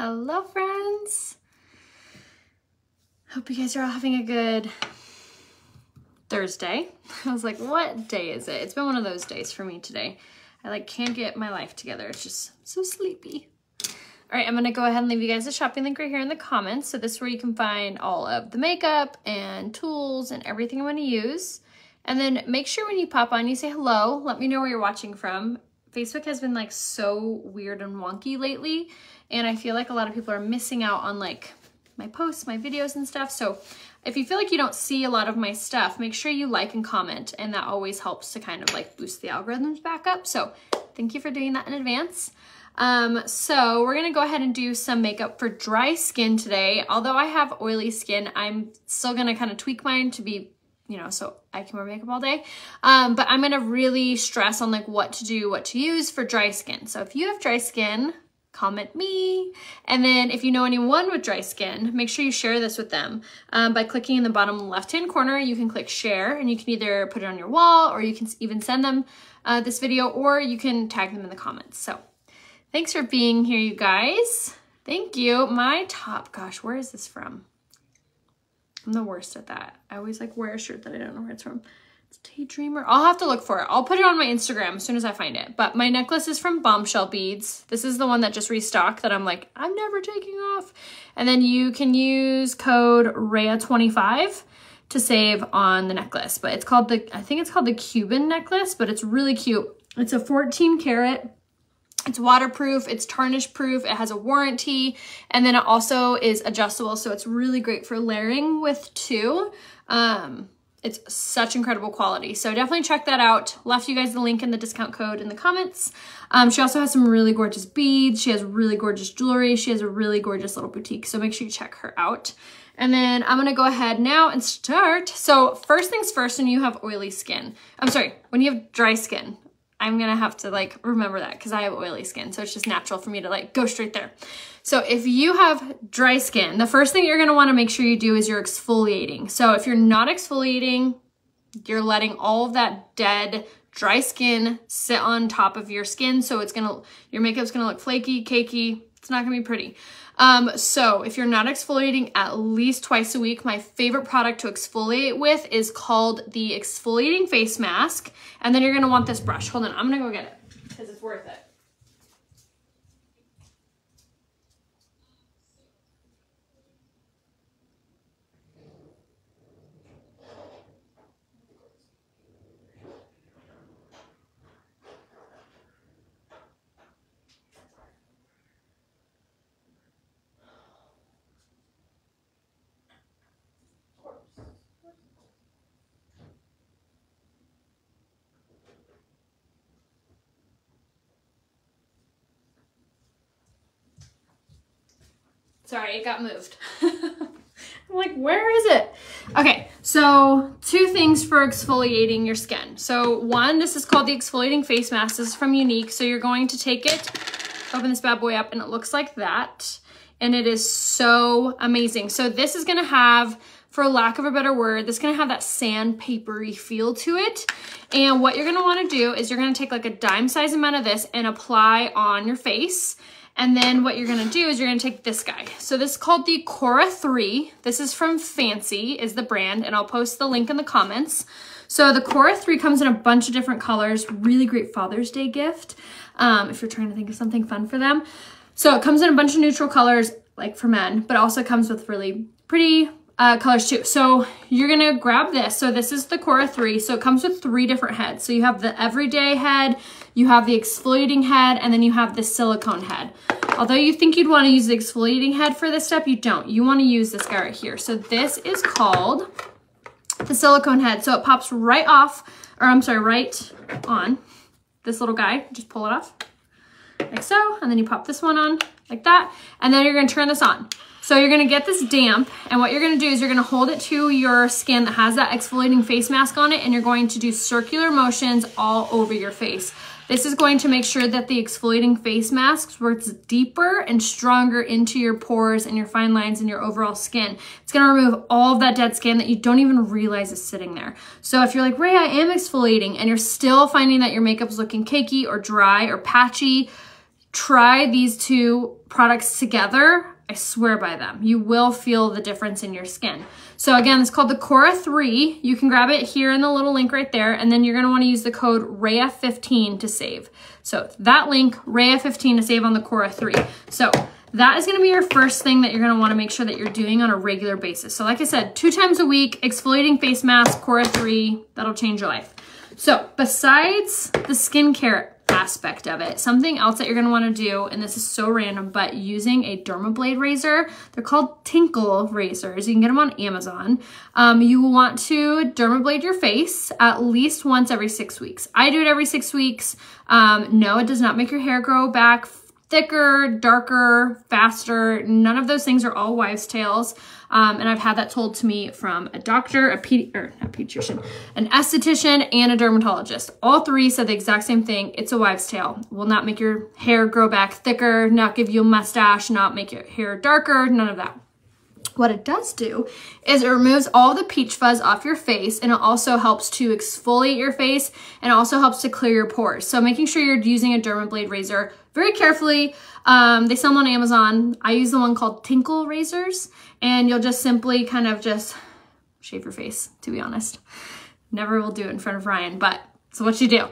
Hello friends. Hope you guys are all having a good Thursday. I was like, what day is it? It's been one of those days for me today. I can't get my life together. It's just so sleepy. All right, I'm gonna go ahead and leave you guys a shopping link right here in the comments. So this is where you can find all of the makeup and tools and everything I'm gonna use. And then make sure when you pop on, you say hello. Let me know where you're watching from. Facebook has been so weird and wonky lately. And I feel like a lot of people are missing out on my posts, my videos and stuff. So if you feel like you don't see a lot of my stuff, make sure you like and comment. And that always helps to kind of boost the algorithms back up. So thank you for doing that in advance. So we're gonna go ahead and do some makeup for dry skin today. Although I have oily skin, I'm still gonna kind of tweak mine to be, so I can wear makeup all day. But I'm gonna really stress on what to do, what to use for dry skin. So if you have dry skin, comment me. And then if you know anyone with dry skin, make sure you share this with them. By clicking in the bottom left-hand corner, you can click share and you can either put it on your wall or you can even send them this video, or you can tag them in the comments. So thanks for being here, you guys. Thank you. My top, gosh, where is this from? I'm the worst at that. I always wear a shirt that I don't know where it's from. It's Daydreamer. I'll have to look for it. I'll put it on my Instagram as soon as I find it. But my necklace is from Bombshell Beads. This is the one that just restocked that I'm I'm never taking off. And then you can use code RHEA25 to save on the necklace. But it's called I think it's called the Cuban necklace, but it's really cute. It's a 14 karat. It's waterproof, it's tarnish proof, it has a warranty, and then it also is adjustable, so it's really great for layering with too. It's such incredible quality, so definitely check that out. Left you guys the link and the discount code in the comments. She also has some really gorgeous beads, she has really gorgeous jewelry, she has a really gorgeous little boutique, so make sure you check her out. And then I'm gonna go ahead now and start. So first things first, when you have oily skin, when you have dry skin, I'm gonna have to remember that because I have oily skin, so it's just natural for me to go straight there. So if you have dry skin, the first thing you're gonna wanna make sure you do is you're exfoliating. So if you're not exfoliating, you're letting all of that dead dry skin sit on top of your skin, so your makeup's gonna look flaky, cakey, it's not gonna be pretty. So if you're not exfoliating at least twice a week, my favorite product to exfoliate with is called the Exfoliating Face Mask. And then you're gonna want this brush. Hold on, I'm gonna go get it because it's worth it. Sorry, it got moved. I'm where is it? Okay, so two things for exfoliating your skin. So one, this is called the Exfoliating Face Mask. This is from Unique. So you're going to take it, open this bad boy up, and it looks like that. And it is so amazing. So this is gonna have, for lack of a better word, this is gonna have that sandpapery feel to it. And what you're gonna wanna do is you're gonna take a dime size amount of this and apply on your face. And then what you're gonna do is you're gonna take this guy. So this is called the Cora 3. This is from Fancy, is the brand, and I'll post the link in the comments. So the Cora 3 comes in a bunch of different colors, really great Father's Day gift, if you're trying to think of something fun for them. So it comes in a bunch of neutral colors, for men, but also comes with really pretty colors too. So you're gonna grab this. So this is the Cora 3. So it comes with 3 different heads. So you have the everyday head, you have the exfoliating head, and then you have the silicone head. Although you think you'd want to use the exfoliating head for this step, you don't. You want to use this guy right here. So this is called the silicone head. So it pops right off, right on this little guy. Just pull it off like so, and then you pop this one on like that, and then you're going to turn this on. So you're gonna get this damp, and what you're gonna do is you're gonna hold it to your skin that has that exfoliating face mask on it, and you're going to do circular motions all over your face. This is going to make sure that the exfoliating face mask works deeper and stronger into your pores and your fine lines and your overall skin. It's gonna remove all of that dead skin that you don't even realize is sitting there. So if you're like, Ray, I am exfoliating, and you're still finding that your makeup is looking cakey or dry or patchy, try these two products together. I swear by them. You will feel the difference in your skin. So again, it's called the Cora 3. You can grab it here in the little link right there, and then you're gonna wanna use the code RHEA15 to save. So that link, RHEA15 to save on the Cora 3. So that is gonna be your first thing that you're gonna wanna make sure that you're doing on a regular basis. So like I said, 2 times a week, exfoliating face mask, Cora 3, that'll change your life. So besides the skincare aspect of it, something else that you're gonna wanna do, and this is so random, but using a dermablade razor, they're called Tinkle razors. You can get them on Amazon. You will want to dermablade your face at least once every 6 weeks. I do it every 6 weeks. No, it does not make your hair grow back thicker, darker, faster. None of those things are all wives' tales. And I've had that told to me from a doctor, not pediatrician, an esthetician, and a dermatologist. All 3 said the exact same thing. It's a wives' tale. Will not make your hair grow back thicker, not give you a mustache, not make your hair darker, none of that. What it does do is it removes all the peach fuzz off your face, and it also helps to exfoliate your face, and also helps to clear your pores. So making sure you're using a dermablade razor very carefully. They sell them on Amazon. I use the one called Tinkle razors, and you'll just simply kind of just shave your face, to be honest. Never will do it in front of Ryan, but it's what you do.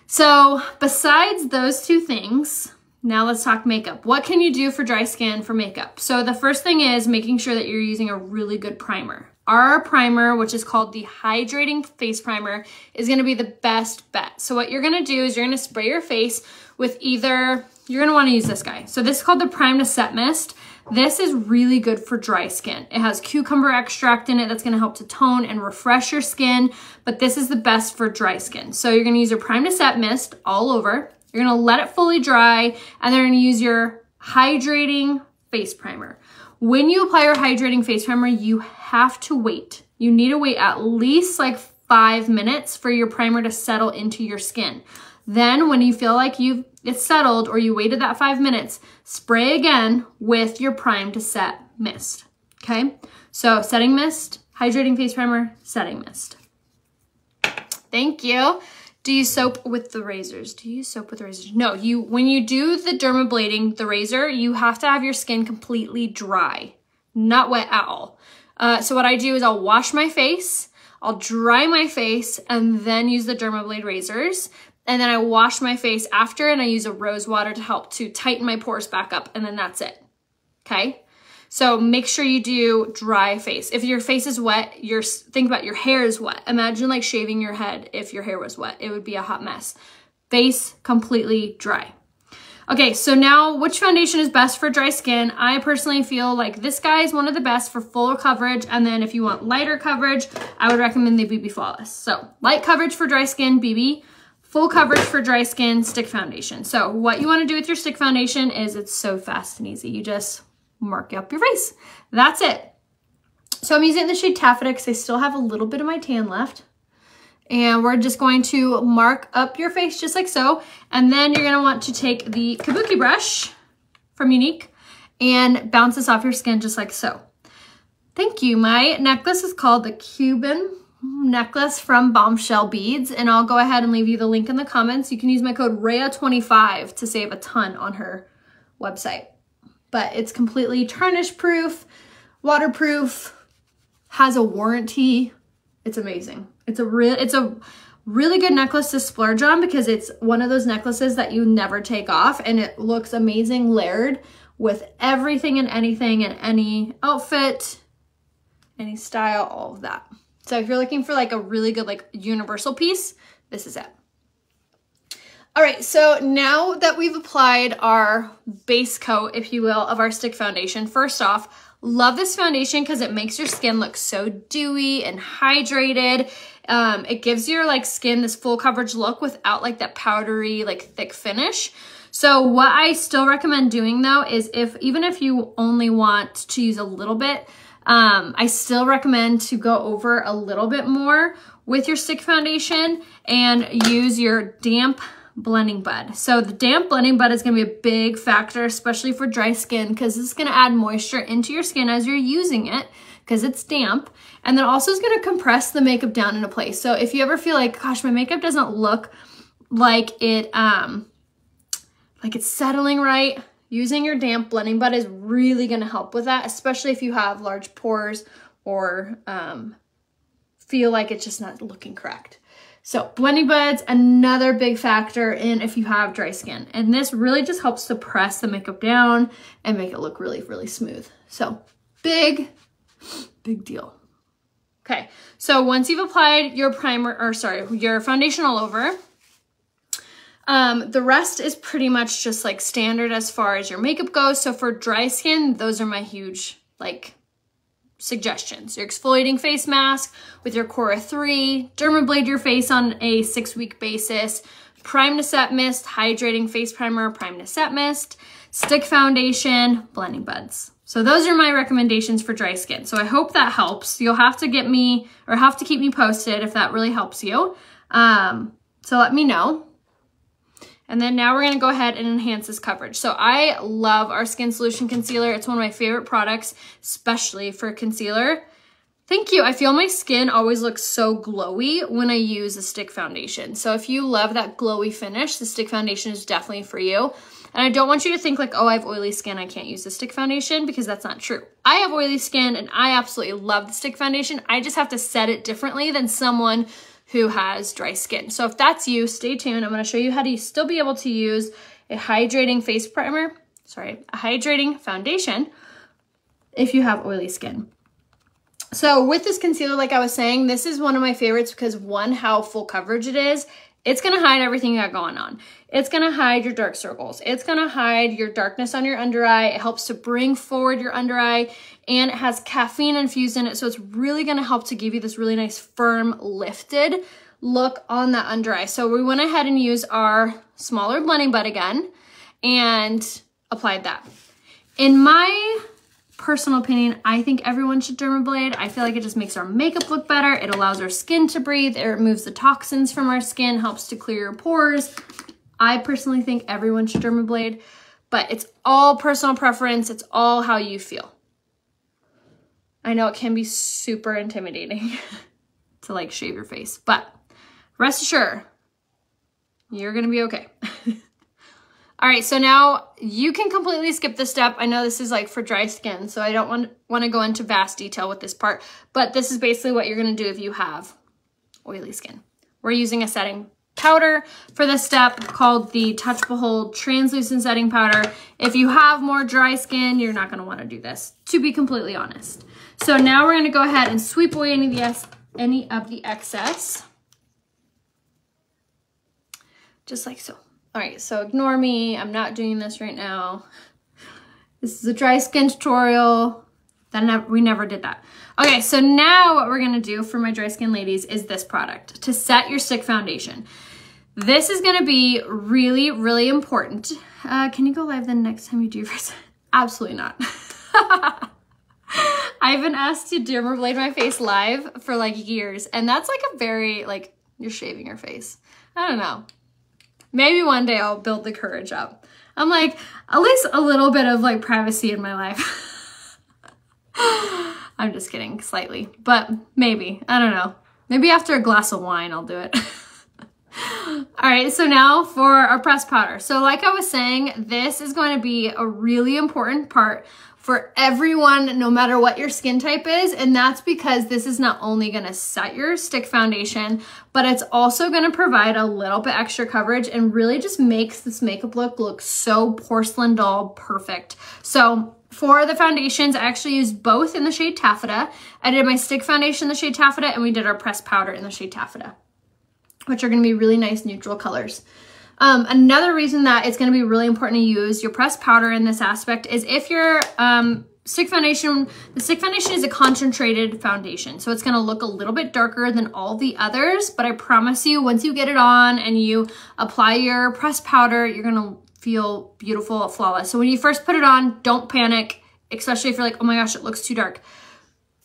So besides those 2 things, now let's talk makeup. What can you do for dry skin for makeup? So the first thing is making sure that you're using a really good primer. Our primer, which is called the Hydrating Face Primer, is gonna be the best bet. So what you're gonna do is you're gonna spray your face with either, you're gonna wanna use this guy. So this is called the Prime to Set Mist. This is really good for dry skin. It has cucumber extract in it that's gonna help to tone and refresh your skin, but this is the best for dry skin. So you're gonna use your Prime to Set Mist all over. You're gonna let it fully dry, and then you're gonna use your Hydrating Face Primer. When you apply your Hydrating Face Primer, you have to wait. You need to wait at least like 5 minutes for your primer to settle into your skin. Then when you feel like it's settled, or you waited that 5 minutes, spray again with your Prime to Set Mist, okay? So setting mist, Hydrating Face Primer, setting mist. Thank you. Do you soap with the razors? Do you use soap with the razors? No, when you do the dermablading, the razor, you have to have your skin completely dry, not wet at all. So what I do is I'll wash my face, I'll dry my face, and then use the dermablade razors. And then I wash my face after, and I use a rose water to help to tighten my pores back up, and then that's it, okay? So make sure you do dry face. If your face is wet, think about your hair is wet. Imagine like shaving your head if your hair was wet. It would be a hot mess. Face completely dry. Okay, so now which foundation is best for dry skin? I personally feel like this guy is one of the best for fuller coverage, and then if you want lighter coverage, I would recommend the BB Flawless. So light coverage for dry skin, BB. Full coverage for dry skin, stick foundation. So what you wanna do with your stick foundation is it's so fast and easy. You just mark up your face. That's it. So I'm using the shade Taffeta because I still have a little bit of my tan left. And we're just going to mark up your face just like so. And then you're gonna want to take the Kabuki brush from Unique and bounce this off your skin just like so. Thank you. My necklace is called the Cuban necklace from Bombshell Beads, and I'll go ahead and leave you the link in the comments. You can use my code RHEA25 to save a ton on her website. But it's completely tarnish proof, waterproof, has a warranty. It's amazing. It's a really good necklace to splurge on because it's one of those necklaces that you never take off, and it looks amazing layered with everything and anything and any outfit, any style, all of that. So if you're looking for like a really good like universal piece, this is it. All right, so now that we've applied our base coat, if you will, of our stick foundation, first off, love this foundation because it makes your skin look so dewy and hydrated. It gives your like skin this full coverage look without like that powdery, like thick finish. So what I still recommend doing though is even if you only want to use a little bit, I still recommend to go over a little bit more with your stick foundation and use your damp blending bud. So the damp blending bud is going to be a big factor, especially for dry skin, because it's going to add moisture into your skin as you're using it because it's damp. And then also is going to compress the makeup down into place. So if you ever feel like, gosh, my makeup doesn't look like it like it's settling right. Using your damp blending bud is really gonna help with that, especially if you have large pores or feel like it's just not looking correct. So blending buds, another big factor in if you have dry skin. And this really just helps to press the makeup down and make it look really, really smooth. So big deal. Okay, so once you've applied your primer, or sorry, your foundation all over, the rest is pretty much just like standard as far as your makeup goes. So for dry skin, those are my huge like suggestions. Your exfoliating face mask with your Cora 3, dermablade your face on a 6-week basis, prime to set mist, hydrating face primer, prime to set mist, stick foundation, blending buds. So those are my recommendations for dry skin. So I hope that helps. You'll have to get me, or have to keep me posted if that really helps you. So let me know. And then now we're gonna go ahead and enhance this coverage. So I love our Skin Solution Concealer. It's one of my favorite products, especially for concealer. Thank you. I feel my skin always looks so glowy when I use a stick foundation. So if you love that glowy finish, the stick foundation is definitely for you. And I don't want you to think like, oh, I have oily skin, I can't use the stick foundation, because that's not true. I have oily skin and I absolutely love the stick foundation. I just have to set it differently than someone who has dry skin. So if that's you, stay tuned. I'm gonna show you how to still be able to use a hydrating face primer, sorry, a hydrating foundation if you have oily skin. So with this concealer, like I was saying, this is one of my favorites because one, how full coverage it is. It's gonna hide everything you got going on. It's gonna hide your dark circles. It's gonna hide your darkness on your under eye. It helps to bring forward your under eye, and it has caffeine infused in it. So it's really gonna help to give you this really nice, firm, lifted look on that under eye. So we went ahead and used our smaller blending bud again and applied that. In my personal opinion, I think everyone should dermablade. I feel like it just makes our makeup look better. It allows our skin to breathe. It removes the toxins from our skin, helps to clear your pores. I personally think everyone should dermablade, but it's all personal preference. It's all how you feel. I know it can be super intimidating to like shave your face, but rest assured, you're gonna be okay. All right, so now you can completely skip this step. I know this is like for dry skin, so I don't want to go into vast detail with this part, but this is basically what you're gonna do if you have oily skin. We're using a setting powder for this step called the Touch Behold Translucent Setting Powder. If you have more dry skin, you're not gonna wanna do this, to be completely honest. So now we're gonna go ahead and sweep away any of the excess. Just like so. All right, so ignore me. I'm not doing this right now. This is a dry skin tutorial. We never did that. Okay, so now what we're gonna do for my dry skin ladies is this product to set your stick foundation. This is gonna be really, really important. Can you go live the next time you do yours? Absolutely not. I've been asked to dermablade my face live for like years, and that's like a very, like, you're shaving your face. I don't know. Maybe one day I'll build the courage up. I'm like, at least a little bit of like privacy in my life. I'm just kidding, slightly, but maybe, I don't know. Maybe after a glass of wine, I'll do it. All right, so now for our pressed powder. So like I was saying, this is going to be a really important part for everyone, no matter what your skin type is. And that's because this is not only gonna set your stick foundation, but it's also gonna provide a little bit extra coverage and really just makes this makeup look so porcelain doll perfect. So for the foundations, I actually used both in the shade Taffeta. I did my stick foundation in the shade Taffeta, and we did our pressed powder in the shade Taffeta, which are gonna be really nice neutral colors. Another reason that it's going to be really important to use your pressed powder in this aspect is if your stick foundation, the stick foundation is a concentrated foundation, so it's going to look a little bit darker than all the others, but I promise you, once you get it on and you apply your pressed powder, you're going to feel beautiful, flawless. So when you first put it on, don't panic, especially if you're like, oh my gosh, it looks too dark.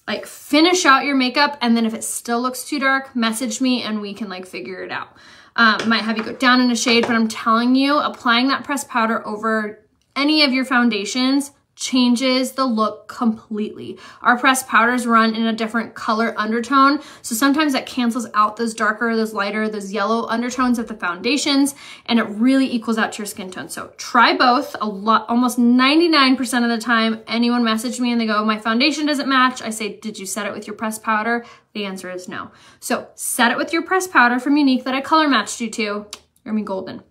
Like, finish out your makeup, and then if it still looks too dark, message me and we can like figure it out. Might have you go down in a shade, but I'm telling you, applying that pressed powder over any of your foundations changes the look completely. Our pressed powders run in a different color undertone, so sometimes that cancels out those darker, those lighter, those yellow undertones of the foundations, and it really equals out to your skin tone. So try both. Almost 99% of the time, anyone messaged me and they go, my foundation doesn't match. I say, did you set it with your pressed powder? The answer is no. So set it with your pressed powder from Unique that I color matched you to. You're gonna be golden.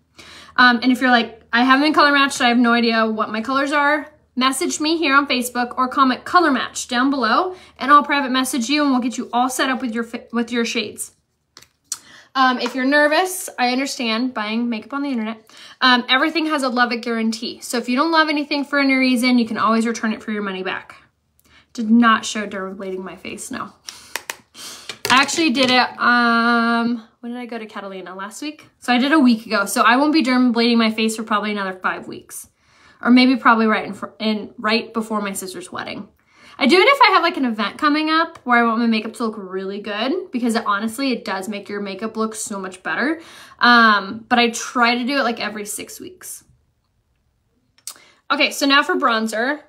And if you're like, I haven't been color matched, I have no idea what my colors are, message me here on Facebook or comment color match down below, and I'll private message you and we'll get you all set up with your shades. If you're nervous, I understand buying makeup on the internet. Everything has a love it guarantee. So if you don't love anything for any reason, you can always return it for your money back. Did not show dermablading my face, no. I actually did it, when did I go to Catalina? Last week? So I did a week ago. So I won't be dermablading my face for probably another 5 weeks. Or maybe probably right before my sister's wedding. I do it if I have like an event coming up where I want my makeup to look really good, because honestly, it does make your makeup look so much better. But I try to do it like every 6 weeks. Okay, so now for bronzer.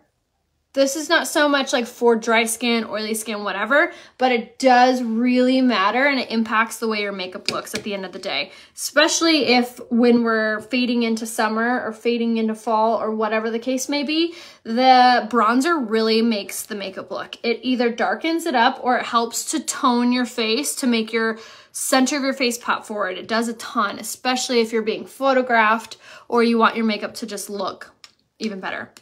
This is not so much like for dry skin, oily skin, whatever, but it does really matter and it impacts the way your makeup looks at the end of the day. Especially if when we're fading into summer or fading into fall or whatever the case may be, the bronzer really makes the makeup look. It either darkens it up or it helps to tone your face to make your center of your face pop forward. It does a ton, especially if you're being photographed or you want your makeup to just look even better.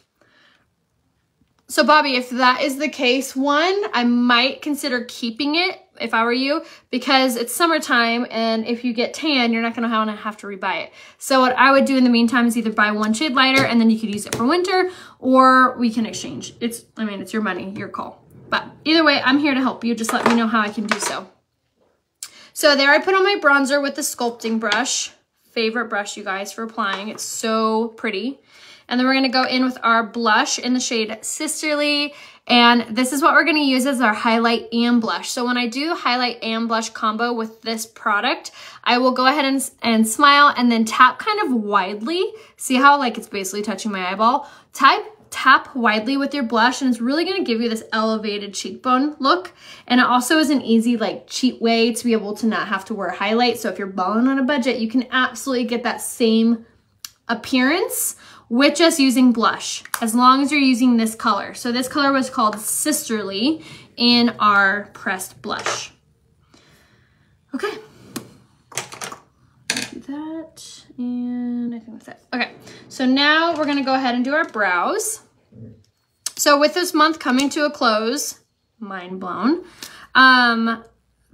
So Bobby, if that is the case, one, I might consider keeping it if I were you, because it's summertime and if you get tan, you're not gonna have to rebuy it. So what I would do in the meantime is either buy one shade lighter and then you could use it for winter, or we can exchange. It's your money, your call. But either way, I'm here to help you. Just let me know how I can do so. So there I put on my bronzer with the sculpting brush. Favorite brush, you guys, for applying. It's so pretty. And then we're gonna go in with our blush in the shade Sisterly. And this is what we're gonna use as our highlight and blush. So when I do highlight and blush combo with this product, I will go ahead and smile and then tap kind of widely. See how like it's basically touching my eyeball? Tap widely with your blush, and it's really gonna give you this elevated cheekbone look. And it also is an easy like cheat way to be able to not have to wear highlight. So if you're balling on a budget, you can absolutely get that same appearance with just using blush, as long as you're using this color. So this color was called Sisterly in our pressed blush. Okay. Do that, and I think that's it. Okay, so now we're gonna go ahead and do our brows. So with this month coming to a close, mind blown,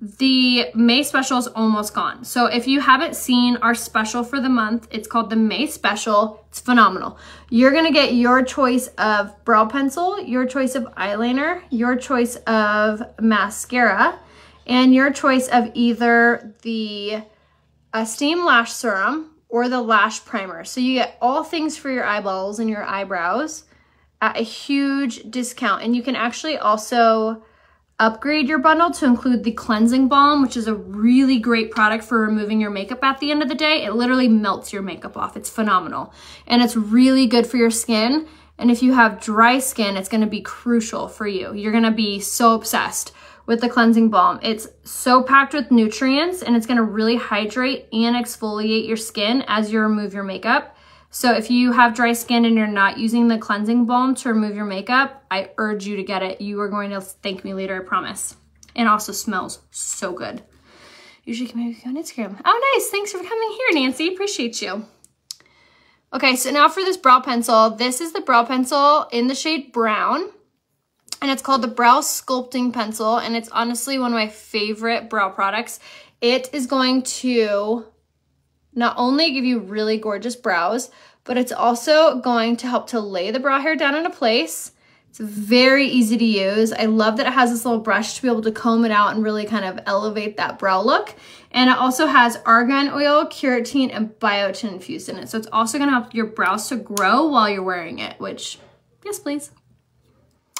the May special is almost gone. So if you haven't seen our special for the month, it's called the May special. It's phenomenal. You're gonna get your choice of brow pencil, your choice of eyeliner, your choice of mascara, and your choice of either the Steam Lash Serum or the Lash Primer. So you get all things for your eyeballs and your eyebrows at a huge discount. And you can actually also upgrade your bundle to include the cleansing balm, which is a really great product for removing your makeup at the end of the day. It literally melts your makeup off. It's phenomenal. And it's really good for your skin. And if you have dry skin, it's gonna be crucial for you. You're gonna be so obsessed with the cleansing balm. It's so packed with nutrients, and it's gonna really hydrate and exfoliate your skin as you remove your makeup. So if you have dry skin and you're not using the cleansing balm to remove your makeup, I urge you to get it. You are going to thank me later, I promise. And also smells so good. Usually can maybe go on Instagram. Oh, nice. Thanks for coming here, Nancy. Appreciate you. Okay, so now for this brow pencil. This is the brow pencil in the shade brown. And it's called the Brow Sculpting Pencil. And it's honestly one of my favorite brow products. It is going to not only give you really gorgeous brows, but it's also going to help to lay the brow hair down into place. It's very easy to use. I love that it has this little brush to be able to comb it out and really kind of elevate that brow look. And it also has argan oil, keratin, and biotin infused in it. So it's also gonna help your brows to grow while you're wearing it, which, yes, please.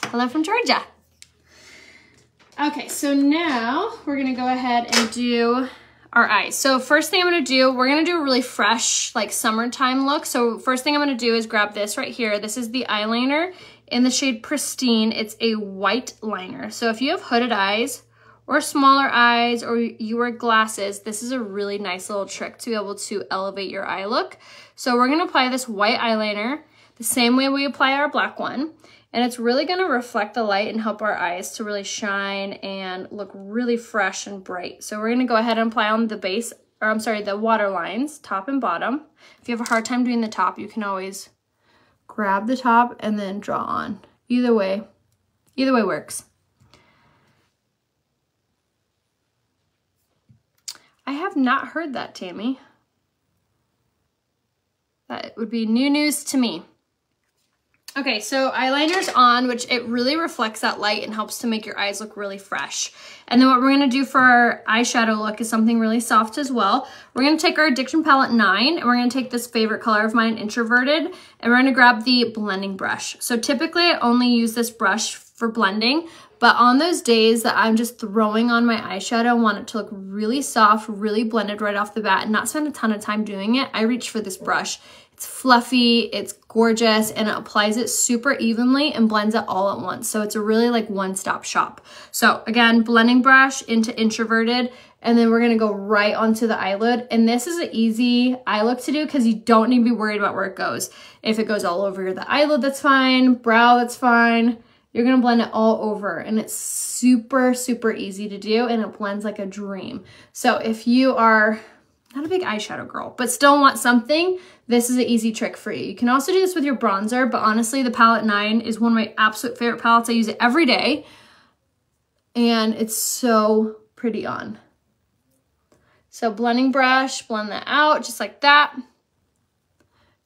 Hello from Georgia. Okay, so now we're gonna go ahead and do our eyes. So first thing I'm gonna do, we're gonna do a really fresh, like summertime look. So first thing I'm gonna do is grab this right here. This is the eyeliner in the shade Pristine. It's a white liner. So if you have hooded eyes or smaller eyes or you wear glasses, this is a really nice little trick to be able to elevate your eye look. So we're gonna apply this white eyeliner the same way we apply our black one. And it's really gonna reflect the light and help our eyes to really shine and look really fresh and bright. So we're gonna go ahead and apply on the base, or I'm sorry, the water lines, top and bottom. If you have a hard time doing the top, you can always grab the top and then draw on. Either way works. I have not heard that, Tammy. That would be new news to me. Okay, so eyeliner's on, which it really reflects that light and helps to make your eyes look really fresh. And then what we're gonna do for our eyeshadow look is something really soft as well. We're gonna take our Addiction Palette 9, and we're gonna take this favorite color of mine, Introverted, and we're gonna grab the blending brush. So typically I only use this brush for blending, but on those days that I'm just throwing on my eyeshadow, want it to look really soft, really blended right off the bat, and not spend a ton of time doing it, I reach for this brush. It's fluffy, it's gorgeous, and it applies it super evenly and blends it all at once. So it's a really like one-stop shop. So again, blending brush into Introverted, and then we're gonna go right onto the eyelid. And this is an easy eye look to do because you don't need to be worried about where it goes. If it goes all over the eyelid, that's fine. Brow, that's fine. You're gonna blend it all over, and it's super, super easy to do, and it blends like a dream. So if you are not a big eyeshadow girl, but still want something, this is an easy trick for you. You can also do this with your bronzer, but honestly, the Palette 9 is one of my absolute favorite palettes. I use it every day, and it's so pretty on. So blending brush, blend that out just like that.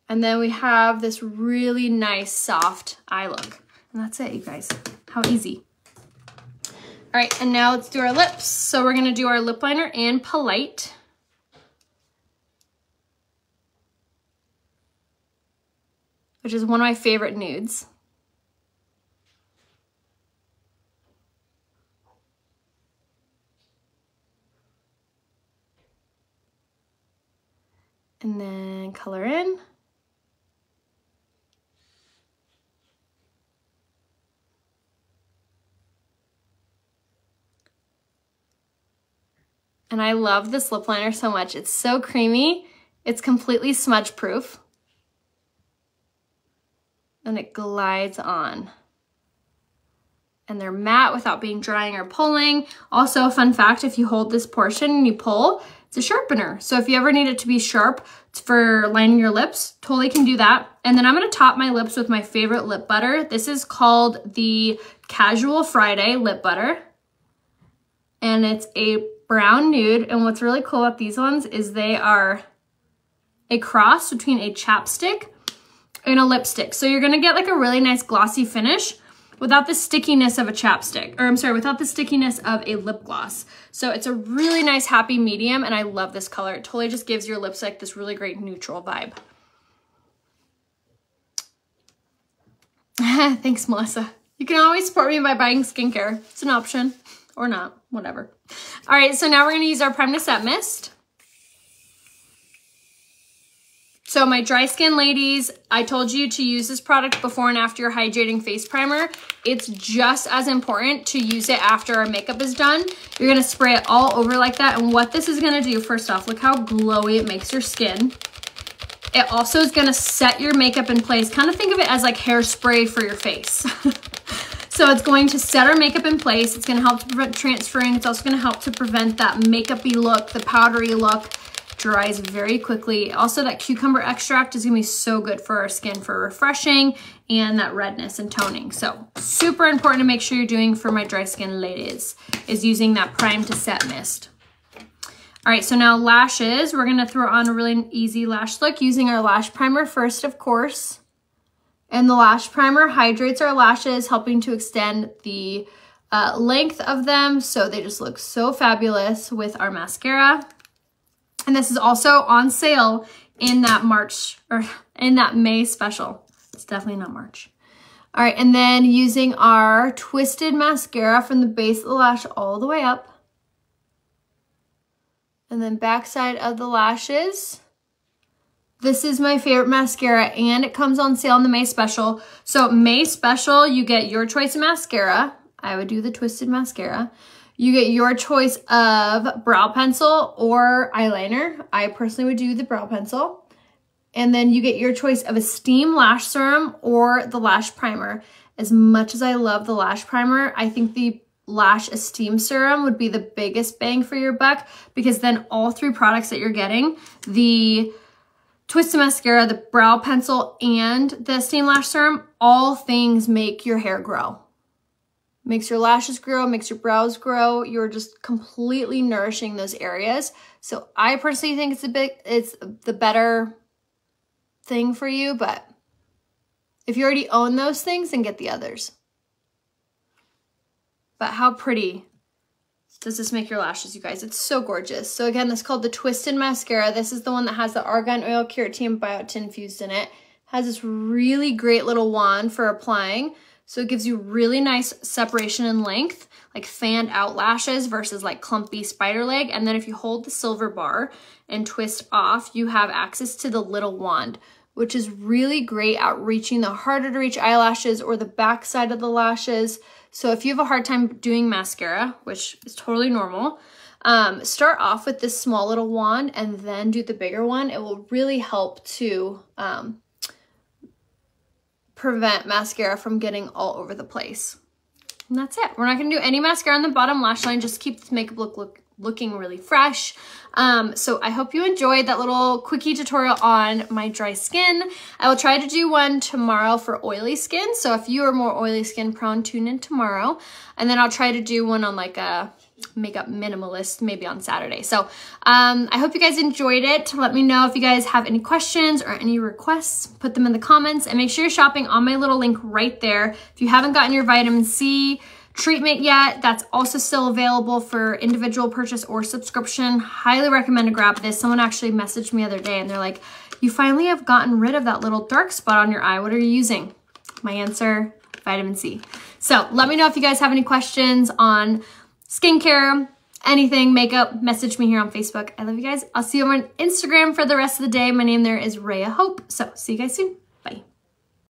And then we have this really nice, soft eye look. And that's it, you guys. How easy. All right, and now let's do our lips. So we're gonna do our lip liner and Polite. Which is one of my favorite nudes. And then color in. And I love this lip liner so much. It's so creamy. It's completely smudge proof. And it glides on. And they're matte without being drying or pulling. Also, a fun fact, if you hold this portion and you pull, it's a sharpener. So if you ever need it to be sharp for lining your lips, totally can do that. And then I'm gonna top my lips with my favorite lip butter. This is called the Casual Friday Lip Butter. And it's a brown nude. And what's really cool about these ones is they are a cross between a chapstick and a lipstick. So you're gonna get like a really nice glossy finish without the stickiness of a chapstick, or I'm sorry, without the stickiness of a lip gloss. So it's a really nice happy medium, and I love this color. It totally just gives your lips like this really great neutral vibe. Thanks, Melissa. You can always support me by buying skincare. It's an option, or not, whatever. All right, so now we're gonna use our Prime to Set Mist. So my dry skin ladies, I told you to use this product before and after your hydrating face primer. It's just as important to use it after our makeup is done. You're gonna spray it all over like that. And what this is gonna do, first off, look how glowy it makes your skin. It also is gonna set your makeup in place. Kind of think of it as like hairspray for your face. So it's going to set our makeup in place. It's gonna help to prevent transferring. It's also gonna help to prevent that makeup-y look, the powdery look. Dries very quickly. Also, that cucumber extract is gonna be so good for our skin for refreshing and that redness and toning. So super important to make sure you're doing for my dry skin ladies is using that Prime to Set Mist. All right, so now lashes. We're gonna throw on a really easy lash look using our lash primer first, of course. And the lash primer hydrates our lashes, helping to extend the length of them so they just look so fabulous with our mascara. And this is also on sale in that March, or in that May special. It's definitely not March. All right, and then using our Twisted Mascara from the base of the lash all the way up. And then backside of the lashes. This is my favorite mascara, and it comes on sale in the May special. So May special, you get your choice of mascara. I would do the Twisted Mascara. You get your choice of brow pencil or eyeliner. I personally would do the brow pencil. And then you get your choice of a Steam Lash Serum or the Lash Primer. As much as I love the Lash Primer, I think the Lash Esteem Serum would be the biggest bang for your buck, because then all three products that you're getting, the Twisted Mascara, the brow pencil, and the Esteem Lash Serum, all things make your hair grow. Makes your lashes grow, makes your brows grow. You're just completely nourishing those areas. So I personally think it's the better thing for you, but if you already own those things, then get the others. But how pretty does this make your lashes, you guys? It's so gorgeous. So again, this is called the Twisted Mascara. This is the one that has the argan oil, keratin, biotin infused in it. Has this really great little wand for applying. So it gives you really nice separation and length, like fanned out lashes versus like clumpy spider leg. And then if you hold the silver bar and twist off, you have access to the little wand, which is really great at reaching the harder to reach eyelashes or the back side of the lashes. So if you have a hard time doing mascara, which is totally normal, start off with this small little wand and then do the bigger one. It will really help to prevent mascara from getting all over the place. And that's it. We're not going to do any mascara on the bottom lash line, just keep this makeup looking really fresh. So I hope you enjoyed that little quickie tutorial on my dry skin. I will try to do one tomorrow for oily skin. So if you are more oily skin prone, tune in tomorrow. And then I'll try to do one on like a makeup minimalist maybe on Saturday. So I hope you guys enjoyed it. Let me know if you guys have any questions or any requests. Put them in the comments, and make sure you're shopping on my little link right there. If you haven't gotten your vitamin C treatment yet, that's also still available for individual purchase or subscription. Highly recommend to grab this. Someone actually messaged me the other day and they're like, you finally have gotten rid of that little dark spot on your eye. What are you using? My answer, vitamin C. So let me know if you guys have any questions on skincare, anything, makeup. Message me here on Facebook. I love you guys. I'll see you on Instagram for the rest of the day. My name there is Rhea Hope. So see you guys soon.